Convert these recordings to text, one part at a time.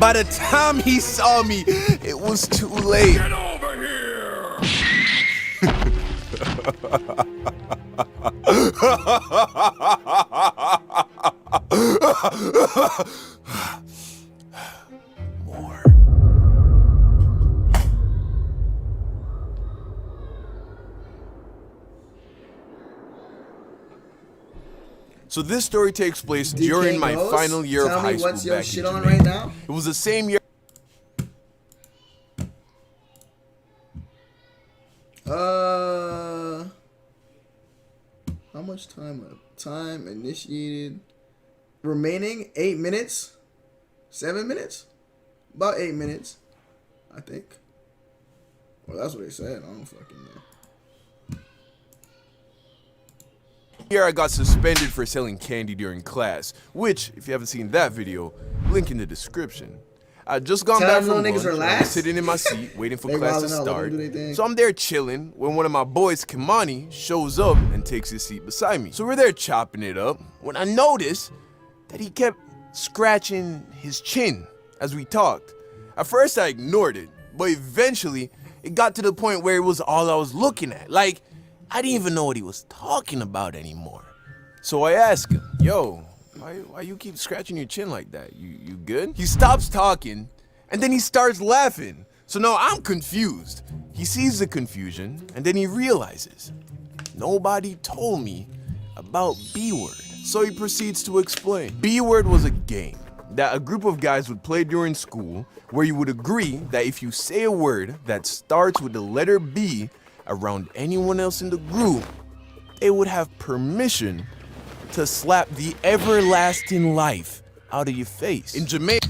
by the time he saw me, it was too late. Get over here! More. So this story takes place during my final year of high school what's your back shit in on Jamaica. right now? It was the same year. How much time left? Time initiated. Remaining 8 minutes. 7 minutes? About 8 minutes, I think. Well, that's what they said. I don't fucking know. Here I got suspended for selling candy during class, which, if you haven't seen that video, link in the description. I just got back from lunch, I was sitting in my seat waiting for class to start. So I'm there chilling when one of my boys, Kimani, shows up and takes his seat beside me. So we're there chopping it up when I noticed that he kept scratching his chin as we talked. At first I ignored it, but eventually it got to the point where it was all I was looking at. Like, I didn't even know what he was talking about anymore. So I asked him, yo, why you keep scratching your chin like that? You good? He stops talking, and then he starts laughing. So now I'm confused. He sees the confusion, and then he realizes, nobody told me about B-Word. So he proceeds to explain. B-Word was a game that a group of guys would play during school where you would agree that if you say a word that starts with the letter B around anyone else in the group, they would have permission to slap the everlasting life out of your face. In Jamaica,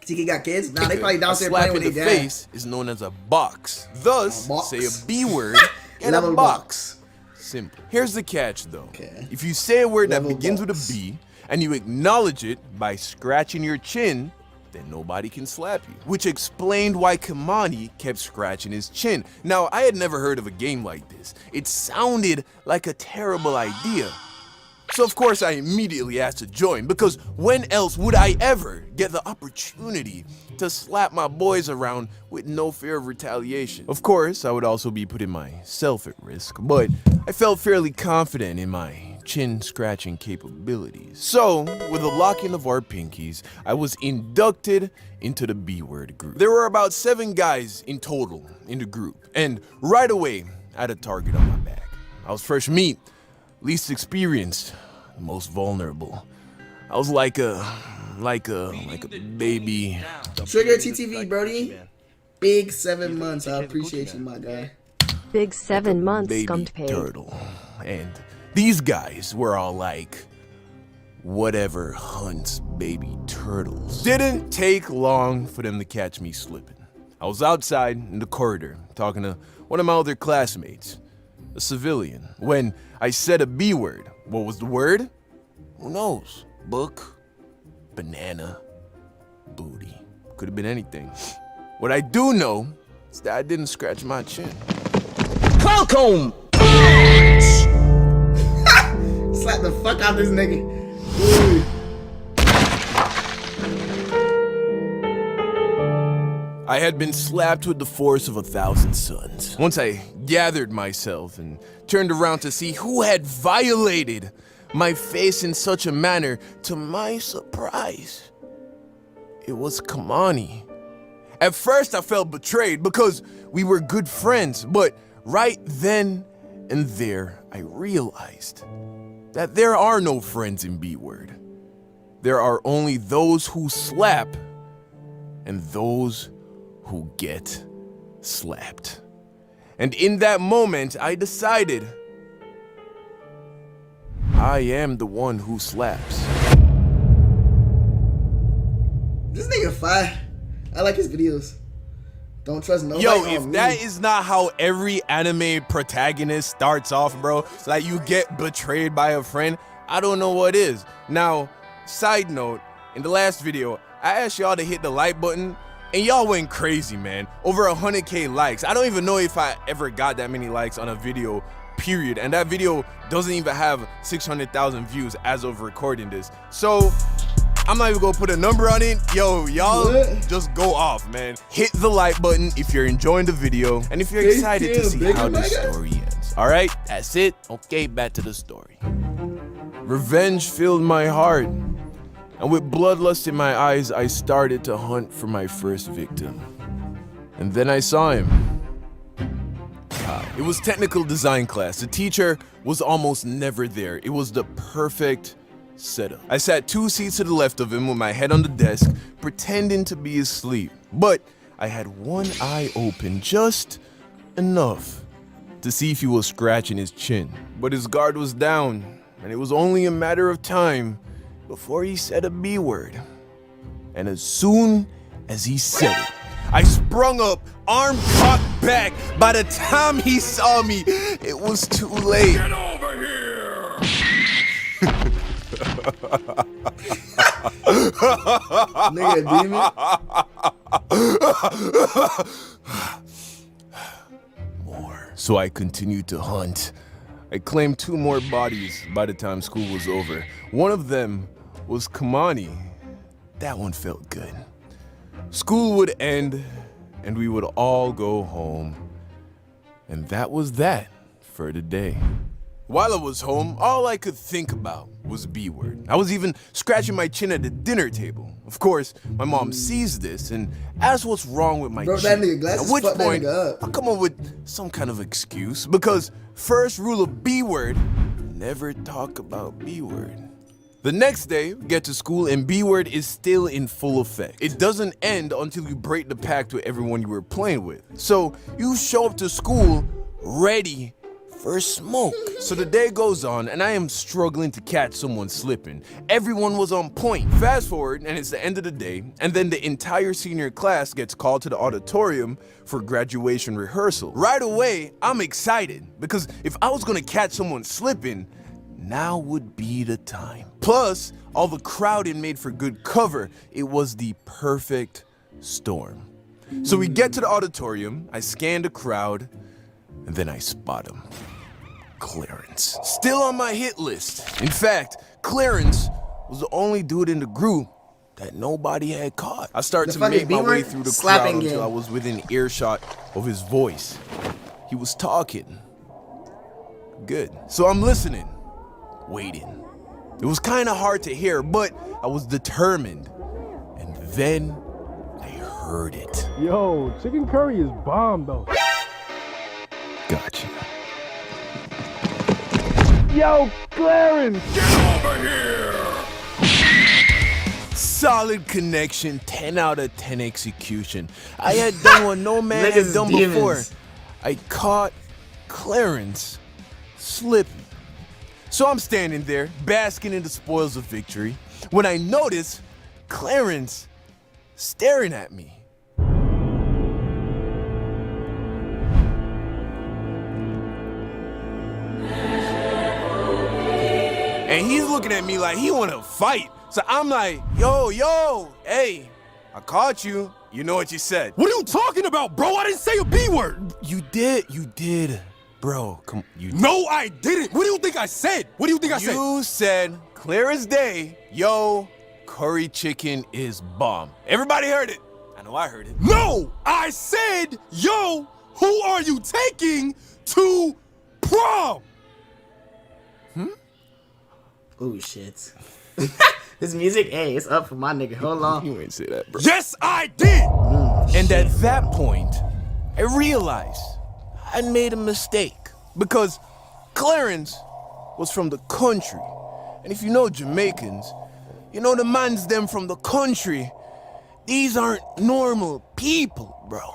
TK got kids? Nah, they probably downstairs a slap playing with in the their dad. face is known as a box. Thus, say a B word in a Level box. Simple. Here's the catch though. Okay. If you say a word Level that begins with box. a B and you acknowledge it by scratching your chin, then nobody can slap you. Which explained why Kimani kept scratching his chin. Now, I had never heard of a game like this. It sounded like a terrible idea. So of course I immediately asked to join, because when else would I ever get the opportunity to slap my boys around with no fear of retaliation? Of course, I would also be putting myself at risk, but I felt fairly confident in my chin scratching capabilities. So, with the locking of our pinkies, I was inducted into the B-Word group. There were about 7 guys in total in the group, and right away, I had a target on my back. I was fresh meat, least experienced, most vulnerable. I was like a baby. Trigger TTV, Brody. Big 7 months. I appreciate you, my guy. Big 7 months, Baby ScumTK. turtle. And these guys were all like, whatever hunts baby turtles. Didn't take long for them to catch me slipping. I was outside in the corridor talking to one of my other classmates, a civilian, when I said a B word. What was the word? Who knows? Book, banana, booty. Could have been anything. What I do know is that I didn't scratch my chin. Welcome! Slap the fuck out this nigga. Ooh. I had been slapped with the force of 1,000 suns. Once I gathered myself and turned around to see who had violated my face in such a manner, to my surprise, it was Kimani. At first I felt betrayed because we were good friends, but right then and there I realized that there are no friends in B-Word. There are only those who slap and those who get slapped. And in that moment, I decided I am the one who slaps. This nigga fire. I like his videos. Don't trust nobody. Yo, on if me. that is not how every anime protagonist starts off, bro, like you get betrayed by a friend, I don't know what is. Now, side note, in the last video, I asked y'all to hit the like button, and y'all went crazy, man. Over 100K likes. I don't even know if I ever got that many likes on a video period. And that video doesn't even have 600,000 views as of recording this. So I'm not even gonna put a number on it. Yo, y'all just go off, man. Hit the like button if you're enjoying the video and if you're excited to see how this story ends. All right, that's it. Okay, back to the story. Revenge filled my heart, and with bloodlust in my eyes, I started to hunt for my first victim. And then I saw him. It was technical design class. The teacher was almost never there. It was the perfect setup. I sat 2 seats to the left of him with my head on the desk, pretending to be asleep. But I had one eye open, just enough to see if he was scratching his chin. But his guard was down, and it was only a matter of time before he said a B word. And as soon as he said it, I sprung up, arm cocked back. By the time he saw me, it was too late. Get over here! Nigga, demon. More. So I continued to hunt. I claimed 2 more bodies by the time school was over. One of them was Kamani. That one felt good. School would end, and we would all go home. And that was that for the day. While I was home, all I could think about was B word. I was even scratching my chin at the dinner table. Of course, my mom sees this and asks what's wrong with my chin. That nigga glasses At which fucked that point, nigga up. I'll come up with some kind of excuse, because first rule of B word, never talk about B word. The next day, we get to school and B word is still in full effect. It doesn't end until you break the pact with everyone you were playing with. So you show up to school ready for smoke. So the day goes on and I am struggling to catch someone slipping. Everyone was on point. Fast forward and it's the end of the day, and then the entire senior class gets called to the auditorium for graduation rehearsal. Right away, I'm excited because if I was gonna catch someone slipping, now would be the time. Plus, all the crowding made for good cover. It was the perfect storm. So we get to the auditorium, I scan the crowd, and then I spot him. Clarence. Still on my hit list. In fact, Clarence was the only dude in the group that nobody had caught. I started to make my way through the crowd until I was within earshot of his voice. He was talking. Good. So I'm listening, waiting. It was kind of hard to hear, but I was determined. And then I heard it. Yo, chicken curry is bomb though. Gotcha. Yo, Clarence! Get over here! Solid connection, 10 out of 10 execution. I had done what no man had done before. I caught Clarence slipping. So I'm standing there, basking in the spoils of victory, when I notice Clarence staring at me. And he's looking at me like he wanna fight. So I'm like, yo, hey, I caught you. You know what you said. What are you talking about, bro? I didn't say a B word. You did. Bro, come, you did. No, I didn't. What do you think I said? What do you think I said? You said, clear as day, yo, curry chicken is bomb. Everybody heard it. I know I heard it. No, I said, yo, who are you taking to prom? Oh shit. This music, hey, it's up for my nigga. Hold on. You ain't say that, bro. Yes, I did. And at that point, I realized I made a mistake because Clarence was from the country. And if you know Jamaicans, you know the mans them from the country. These aren't normal people, bro.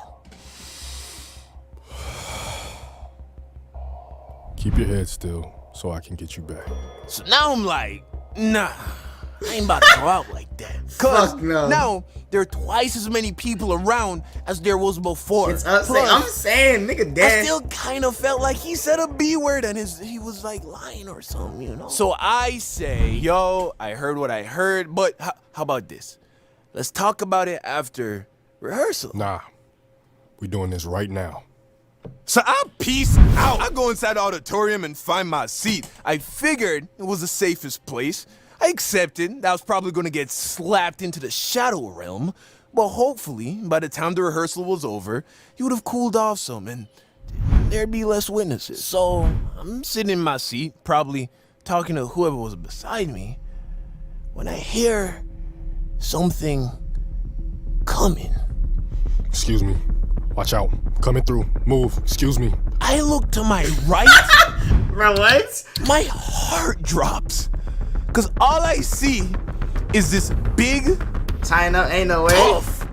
Keep your head still so I can get you back. So now I'm like, nah, I ain't about to go out like that. Cause now there are twice as many people around as there was before. It's upset. I'm saying, nigga, dead. I still kind of felt like he said a B word and he was like lying or something, you know? So I say, yo, I heard what I heard, but how about this? Let's talk about it after rehearsal. Nah, we doing this right now. So I peace out. I go inside the auditorium and find my seat. I figured it was the safest place. I accepted that I was probably gonna get slapped into the shadow realm, but hopefully, by the time the rehearsal was over, he would have cooled off some and there'd be less witnesses. So I'm sitting in my seat, probably talking to whoever was beside me, when I hear something coming. Excuse me. Watch out. Coming through. Move. Excuse me. I look to my right. Bro, what? My heart drops. Cause all I see is this big, Tying up, ain't no way. tough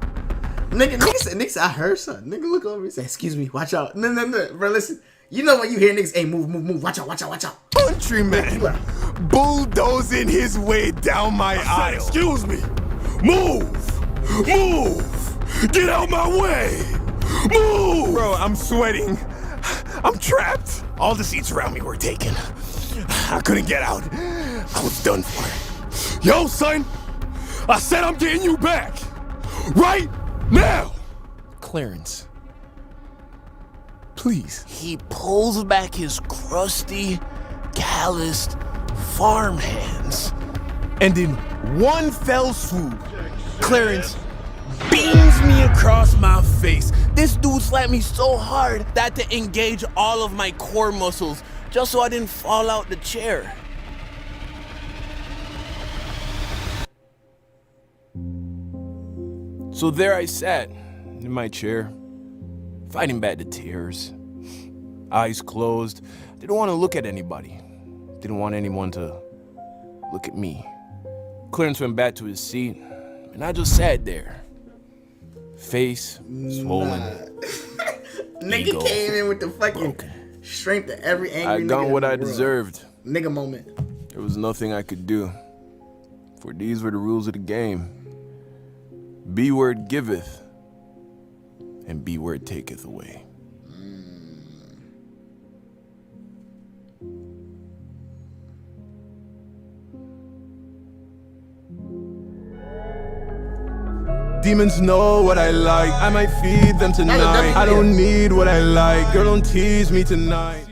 Nigga said, I heard something. Nigga look over and say, excuse me, watch out. No. Bro, listen. You know when you hear niggas, hey, move. Watch out. countryman bulldozing his way down my aisle. Excuse me. Move. Get out my way. Move. Bro, I'm sweating. I'm trapped. All the seats around me were taken. I couldn't get out. I was done for. Yo, son. I said I'm getting you back. Right now. Clarence, please. He pulls back his crusty, calloused farm hands, and in one fell swoop, Clarence beams me across my face. This dude slapped me so hard that I had to engage all of my core muscles just so I didn't fall out the chair. So there I sat in my chair, fighting back the tears, eyes closed. Didn't want to look at anybody. Didn't want anyone to look at me. Clarence went back to his seat, and I just sat there, face swollen. Nigga ego came in with the fucking broken. strength of every angry I nigga got what in the I world. deserved. Nigga moment. There was nothing I could do, for these were the rules of the game. B word giveth, and B word taketh away. Demons know what I like. I might feed them tonight. I don't need what I like. Girl, don't tease me tonight.